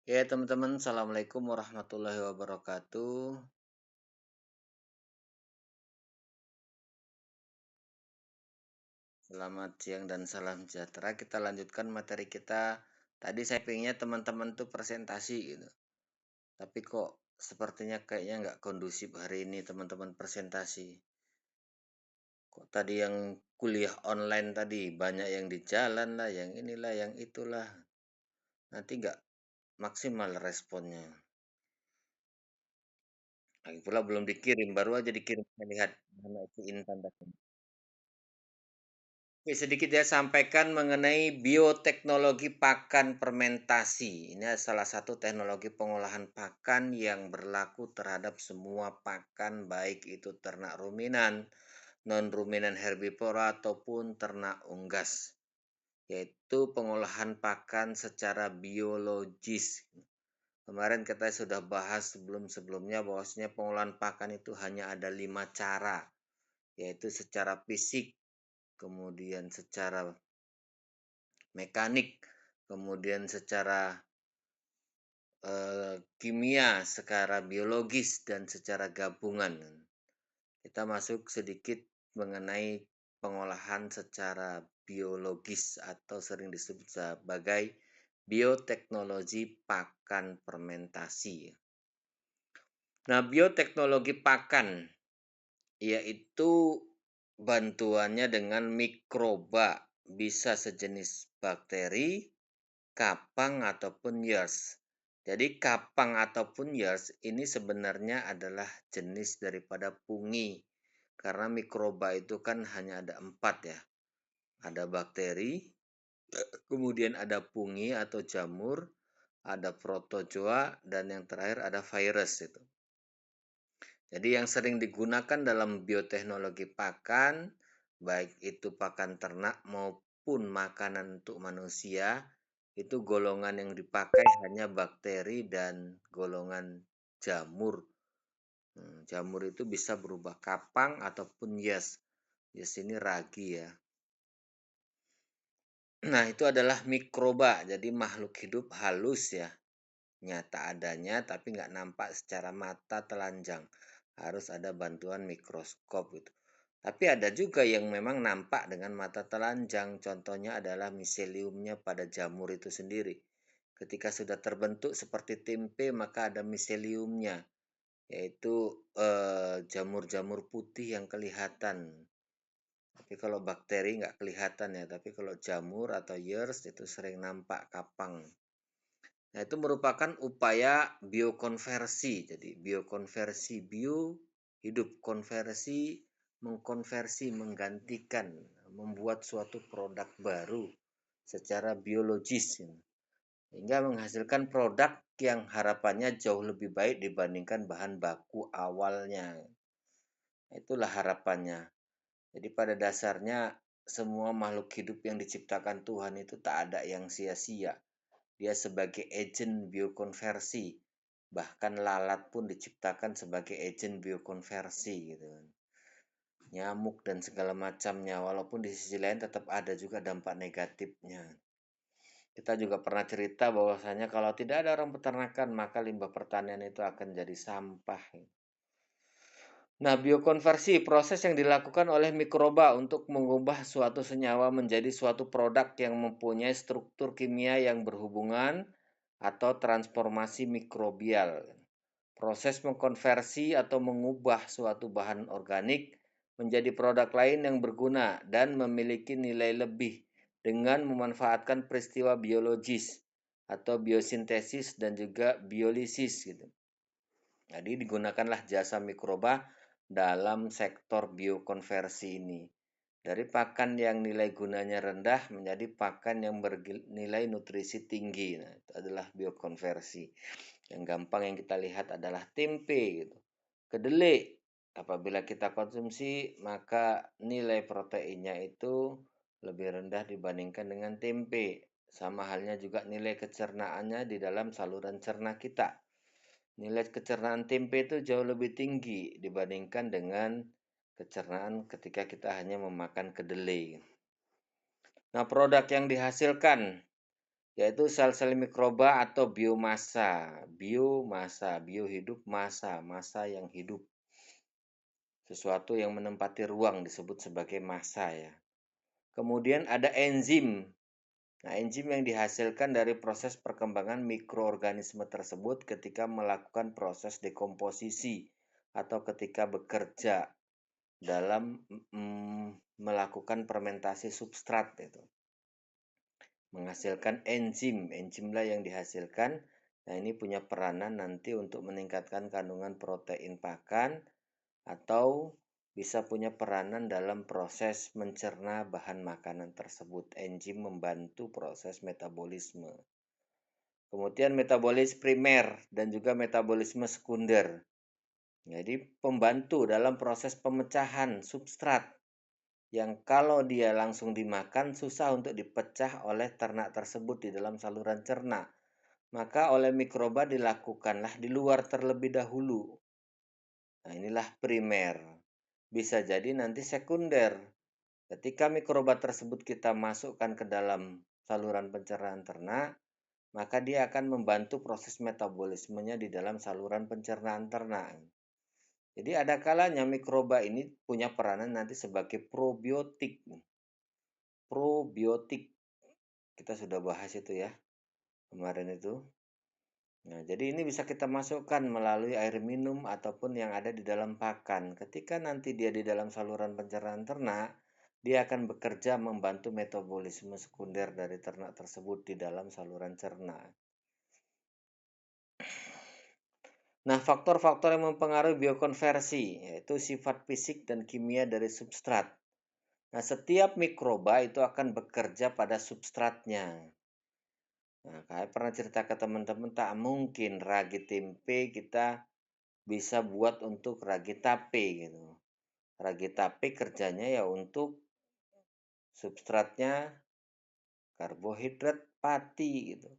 Ya, teman-teman, Assalamualaikum warahmatullahi wabarakatuh. Selamat siang dan salam sejahtera. Kita lanjutkan materi kita. Tadi saya pengennya teman-teman tuh presentasi gitu. Tapi kok sepertinya kayaknya nggak kondusif hari ini teman-teman presentasi. Kok tadi yang kuliah online tadi banyak yang di jalan lah, yang inilah, yang itulah. Nanti nggak maksimal responnya. Lagi pula belum dikirim, baru aja dikirim. Saya lihat mana itu Intan tadi. Oke, sedikit ya sampaikan mengenai bioteknologi pakan fermentasi. Ini salah satu teknologi pengolahan pakan yang berlaku terhadap semua pakan, baik itu ternak ruminan, non-ruminan herbivora, ataupun ternak unggas, yaitu pengolahan pakan secara biologis. Kemarin kita sudah bahas sebelum-sebelumnya bahwasanya pengolahan pakan itu hanya ada 5 cara, yaitu secara fisik, kemudian secara mekanik, kemudian secara kimia, secara biologis, dan secara gabungan. Kita masuk sedikit mengenai pengolahan secara biologis atau sering disebut sebagai bioteknologi pakan fermentasi. Nah, bioteknologi pakan yaitu bantuannya dengan mikroba, bisa sejenis bakteri, kapang ataupun yeast. Jadi kapang ataupun yeast ini sebenarnya adalah jenis daripada fungi. Karena mikroba itu kan hanya ada 4 ya. Ada bakteri, kemudian ada fungi atau jamur, ada protozoa, dan yang terakhir ada virus itu. Jadi yang sering digunakan dalam bioteknologi pakan, baik itu pakan ternak maupun makanan untuk manusia, itu golongan yang dipakai hanya bakteri dan golongan jamur. Jamur itu bisa berubah kapang ataupun yes. Yes ini ragi ya. Nah, itu adalah mikroba, jadi makhluk hidup halus ya. Nyata adanya tapi nggak nampak secara mata telanjang. Harus ada bantuan mikroskop gitu. Tapi ada juga yang memang nampak dengan mata telanjang. Contohnya adalah miseliumnya pada jamur itu sendiri. Ketika sudah terbentuk seperti tempe maka ada miseliumnya, yaitu jamur-jamur putih yang kelihatan. Tapi kalau bakteri nggak kelihatan ya. Tapi kalau jamur atau yeast itu sering nampak kapang. Nah, itu merupakan upaya biokonversi. Jadi biokonversi, bio hidup, konversi mengkonversi, menggantikan, membuat suatu produk baru secara biologis hingga menghasilkan produk yang harapannya jauh lebih baik dibandingkan bahan baku awalnya. Itulah harapannya. Jadi pada dasarnya semua makhluk hidup yang diciptakan Tuhan itu tak ada yang sia-sia. Dia sebagai agen biokonversi. Bahkan lalat pun diciptakan sebagai agen biokonversi gitu kan. Nyamuk dan segala macamnya, walaupun di sisi lain tetap ada juga dampak negatifnya. Kita juga pernah cerita bahwasanya kalau tidak ada orang peternakan, maka limbah pertanian itu akan jadi sampah. Nah, biokonversi proses yang dilakukan oleh mikroba untuk mengubah suatu senyawa menjadi suatu produk yang mempunyai struktur kimia yang berhubungan atau transformasi mikrobial. Proses mengkonversi atau mengubah suatu bahan organik menjadi produk lain yang berguna dan memiliki nilai lebih dengan memanfaatkan peristiwa biologis atau biosintesis dan juga biolisis gitu. Jadi digunakanlah jasa mikroba dalam sektor biokonversi ini. Dari pakan yang nilai gunanya rendah menjadi pakan yang bernilai nutrisi tinggi. Nah, itu adalah biokonversi. Yang gampang yang kita lihat adalah tempe gitu. Kedelai. Apabila kita konsumsi, maka nilai proteinnya itu lebih rendah dibandingkan dengan tempe. Sama halnya juga nilai kecernaannya di dalam saluran cerna kita. Nilai kecernaan tempe itu jauh lebih tinggi dibandingkan dengan kecernaan ketika kita hanya memakan kedelai. Nah, produk yang dihasilkan yaitu sel-sel mikroba atau biomasa. Bio hidup, massa yang hidup. Sesuatu yang menempati ruang disebut sebagai massa ya. Kemudian ada enzim. Nah, enzim yang dihasilkan dari proses perkembangan mikroorganisme tersebut ketika melakukan proses dekomposisi atau ketika bekerja dalam melakukan fermentasi substrat itu. Menghasilkan enzim, enzimlah yang dihasilkan. Nah, ini punya peranan nanti untuk meningkatkan kandungan protein pakan atau bisa punya peranan dalam proses mencerna bahan makanan tersebut. Enzim membantu proses metabolisme. Kemudian metabolisme primer dan juga metabolisme sekunder. Jadi pembantu dalam proses pemecahan substrat yang kalau dia langsung dimakan susah untuk dipecah oleh ternak tersebut di dalam saluran cerna. Maka oleh mikroba dilakukanlah di luar terlebih dahulu. Nah, inilah primer. Bisa jadi nanti sekunder. Ketika mikroba tersebut kita masukkan ke dalam saluran pencernaan ternak, maka dia akan membantu proses metabolismenya di dalam saluran pencernaan ternak. Jadi ada kalanya mikroba ini punya peranan nanti sebagai probiotik. Probiotik. Kita sudah bahas itu ya kemarin itu. Nah, jadi ini bisa kita masukkan melalui air minum ataupun yang ada di dalam pakan. Ketika nanti dia di dalam saluran pencernaan ternak, dia akan bekerja membantu metabolisme sekunder dari ternak tersebut di dalam saluran cerna. Nah, faktor-faktor yang mempengaruhi biokonversi yaitu sifat fisik dan kimia dari substrat. Nah, setiap mikroba itu akan bekerja pada substratnya. Nah, saya pernah cerita ke teman-teman, tak mungkin ragi tempe kita bisa buat untuk ragi tape gitu. Ragi tape kerjanya ya untuk substratnya karbohidrat pati gitu.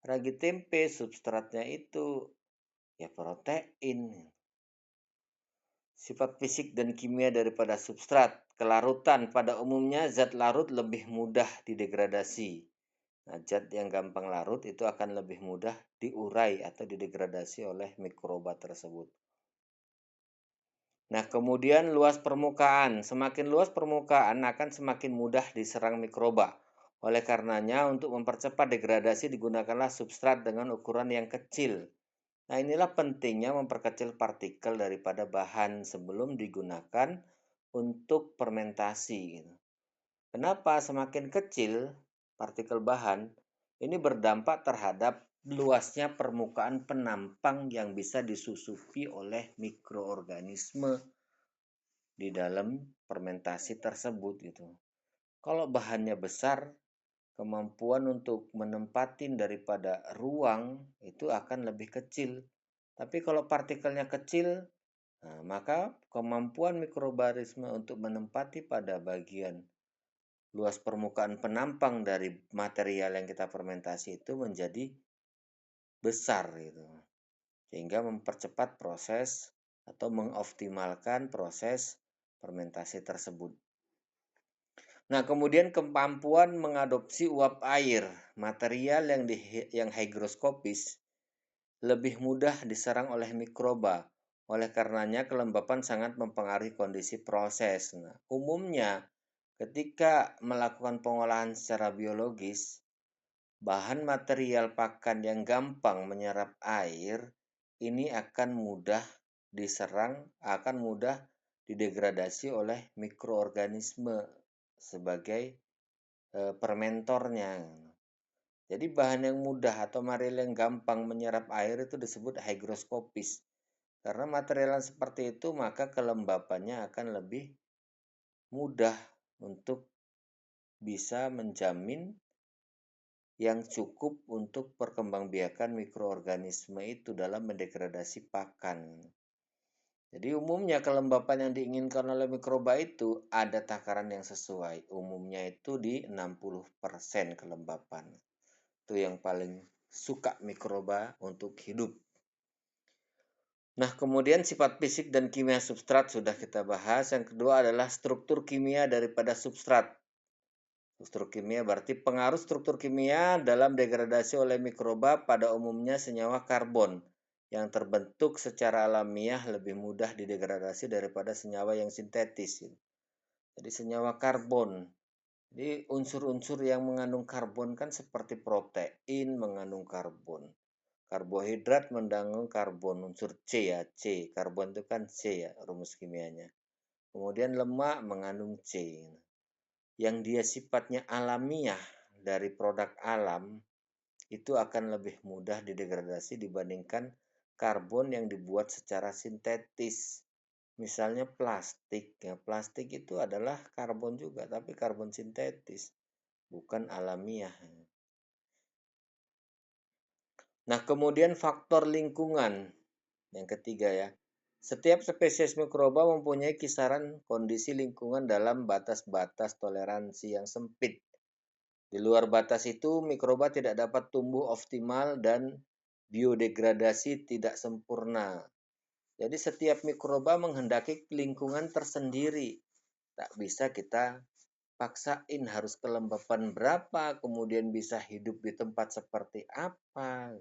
Ragi tempe substratnya itu ya protein. Sifat fisik dan kimia daripada substrat. Kelarutan pada umumnya zat larut lebih mudah didegradasi. Nah, zat yang gampang larut itu akan lebih mudah diurai atau didegradasi oleh mikroba tersebut. Nah, kemudian luas permukaan. Semakin luas permukaan akan semakin mudah diserang mikroba. Oleh karenanya, untuk mempercepat degradasi digunakanlah substrat dengan ukuran yang kecil. Nah, inilah pentingnya memperkecil partikel daripada bahan sebelum digunakan untuk fermentasi. Kenapa? Semakin kecil partikel bahan, ini berdampak terhadap luasnya permukaan penampang yang bisa disusupi oleh mikroorganisme di dalam fermentasi tersebut gitu. Kalau bahannya besar, kemampuan untuk menempatin daripada ruang itu akan lebih kecil. Tapi kalau partikelnya kecil, nah, maka kemampuan mikroorganisme untuk menempati pada bagian luas permukaan penampang dari material yang kita fermentasi itu menjadi besar gitu. Sehingga mempercepat proses atau mengoptimalkan proses fermentasi tersebut. Nah, kemudian kemampuan mengadopsi uap air, material yang hygroskopis lebih mudah diserang oleh mikroba. Oleh karenanya kelembapan sangat mempengaruhi kondisi proses. Nah, umumnya ketika melakukan pengolahan secara biologis, bahan material pakan yang gampang menyerap air ini akan mudah diserang, akan mudah didegradasi oleh mikroorganisme sebagai fermentornya. Jadi bahan yang mudah atau material yang gampang menyerap air itu disebut hygroskopis. Karena material yang seperti itu maka kelembapannya akan lebih mudah untuk bisa menjamin yang cukup untuk perkembangbiakan mikroorganisme itu dalam mendegradasi pakan. Jadi umumnya kelembapan yang diinginkan oleh mikroba itu ada takaran yang sesuai. Umumnya itu di 60% kelembapan. Itu yang paling suka mikroba untuk hidup. Nah, kemudian sifat fisik dan kimia substrat sudah kita bahas. Yang kedua adalah struktur kimia daripada substrat. Struktur kimia berarti pengaruh struktur kimia dalam degradasi oleh mikroba pada umumnya senyawa karbon yang terbentuk secara alamiah lebih mudah didegradasi daripada senyawa yang sintetis. Jadi senyawa karbon. Jadi unsur-unsur yang mengandung karbon kan seperti protein mengandung karbon. Karbohidrat mengandung karbon, unsur C ya, C. Karbon itu kan C ya, rumus kimianya. Kemudian lemak mengandung C. Yang dia sifatnya alamiah dari produk alam itu akan lebih mudah didegradasi dibandingkan karbon yang dibuat secara sintetis. Misalnya plastik, ya plastik itu adalah karbon juga, tapi karbon sintetis, bukan alamiah. Nah, kemudian faktor lingkungan, yang ketiga ya. Setiap spesies mikroba mempunyai kisaran kondisi lingkungan dalam batas-batas toleransi yang sempit. Di luar batas itu, mikroba tidak dapat tumbuh optimal dan biodegradasi tidak sempurna. Jadi setiap mikroba menghendaki lingkungan tersendiri. Tak bisa kita paksain harus kelembapan berapa, kemudian bisa hidup di tempat seperti apa.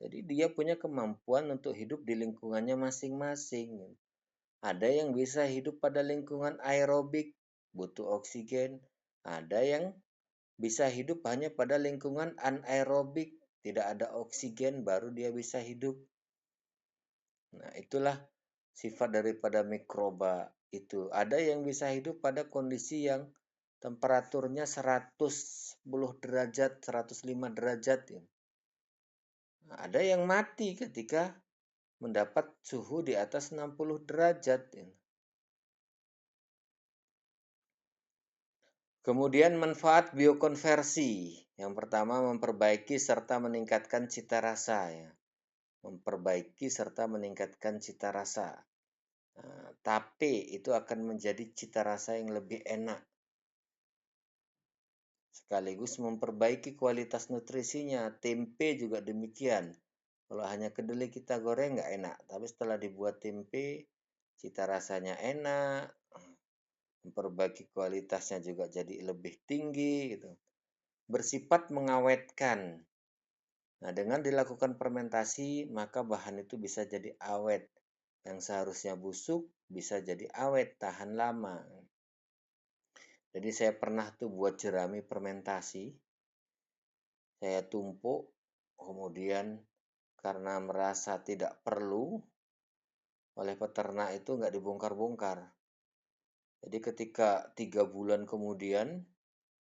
Jadi dia punya kemampuan untuk hidup di lingkungannya masing-masing. Ada yang bisa hidup pada lingkungan aerobik, butuh oksigen. Ada yang bisa hidup hanya pada lingkungan anaerobik, tidak ada oksigen baru dia bisa hidup. Nah, itulah sifat daripada mikroba itu. Ada yang bisa hidup pada kondisi yang temperaturnya 110 derajat, 105 derajat. Ya. Nah, ada yang mati ketika mendapat suhu di atas 60 derajat. Ya. Kemudian manfaat biokonversi. Yang pertama memperbaiki serta meningkatkan cita rasa. Ya. Memperbaiki serta meningkatkan cita rasa. Nah, tape itu akan menjadi cita rasa yang lebih enak. Sekaligus memperbaiki kualitas nutrisinya. Tempe juga demikian. Kalau hanya kedelai kita goreng nggak enak. Tapi setelah dibuat tempe, cita rasanya enak. Memperbaiki kualitasnya juga jadi lebih tinggi. Gitu. Bersifat mengawetkan. Nah, dengan dilakukan fermentasi, maka bahan itu bisa jadi awet. Yang seharusnya busuk bisa jadi awet, tahan lama. Jadi saya pernah tuh buat jerami fermentasi. Saya tumpuk, kemudian karena merasa tidak perlu oleh peternak itu nggak dibongkar-bongkar. Jadi ketika 3 bulan kemudian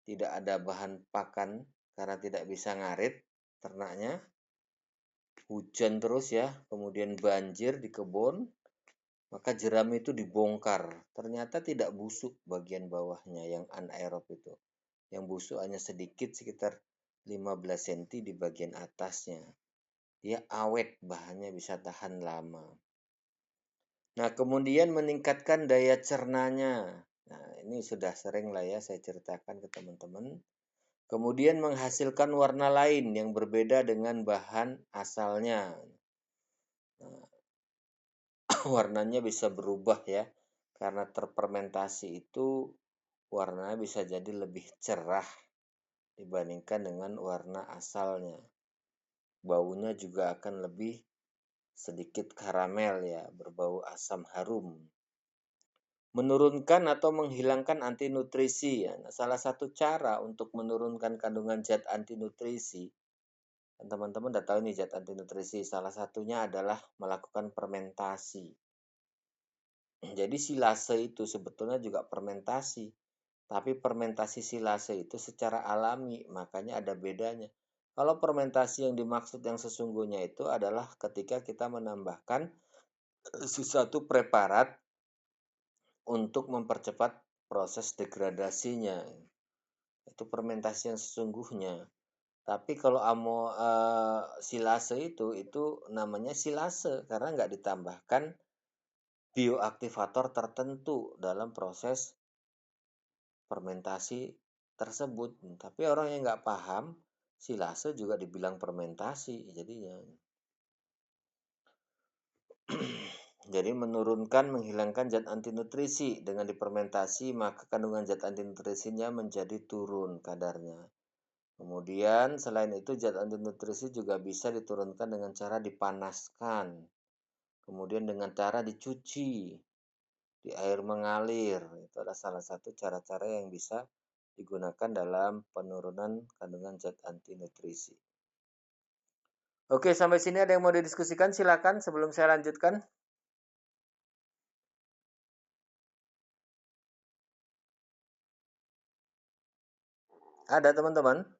tidak ada bahan pakan karena tidak bisa ngarit ternaknya, hujan terus ya, kemudian banjir di kebun, maka jerami itu dibongkar. Ternyata tidak busuk bagian bawahnya yang anaerob itu. Yang busuk hanya sedikit sekitar 15 cm di bagian atasnya. Dia awet, bahannya bisa tahan lama. Nah, kemudian meningkatkan daya cernanya. Nah, ini sudah sering lah ya saya ceritakan ke teman-teman. Kemudian menghasilkan warna lain yang berbeda dengan bahan asalnya. Nah, warnanya bisa berubah ya. Karena terfermentasi itu warnanya bisa jadi lebih cerah dibandingkan dengan warna asalnya. Baunya juga akan lebih sedikit karamel ya, berbau asam harum. Menurunkan atau menghilangkan antinutrisi ya. Nah, salah satu cara untuk menurunkan kandungan zat antinutrisi, teman-teman udah tahu nih zat antinutrisi, salah satunya adalah melakukan fermentasi. Jadi silase itu sebetulnya juga fermentasi, tapi fermentasi silase itu secara alami, makanya ada bedanya. Kalau fermentasi yang dimaksud yang sesungguhnya itu adalah ketika kita menambahkan sesuatu preparat untuk mempercepat proses degradasinya. Itu fermentasi yang sesungguhnya. Tapi kalau silase itu namanya silase karena nggak ditambahkan bioaktivator tertentu dalam proses fermentasi tersebut. Tapi orang yang nggak paham, silase juga dibilang fermentasi jadinya. Jadi menghilangkan zat anti nutrisi. Dengan difermentasi, maka kandungan zat anti nutrisinya menjadi turun kadarnya. Kemudian selain itu zat anti nutrisi juga bisa diturunkan dengan cara dipanaskan. Kemudian dengan cara dicuci di air mengalir. Itu adalah salah satu cara-cara yang bisa digunakan dalam penurunan kandungan zat anti nutrisi. Oke, sampai sini ada yang mau didiskusikan? Silakan sebelum saya lanjutkan. Ada teman-teman?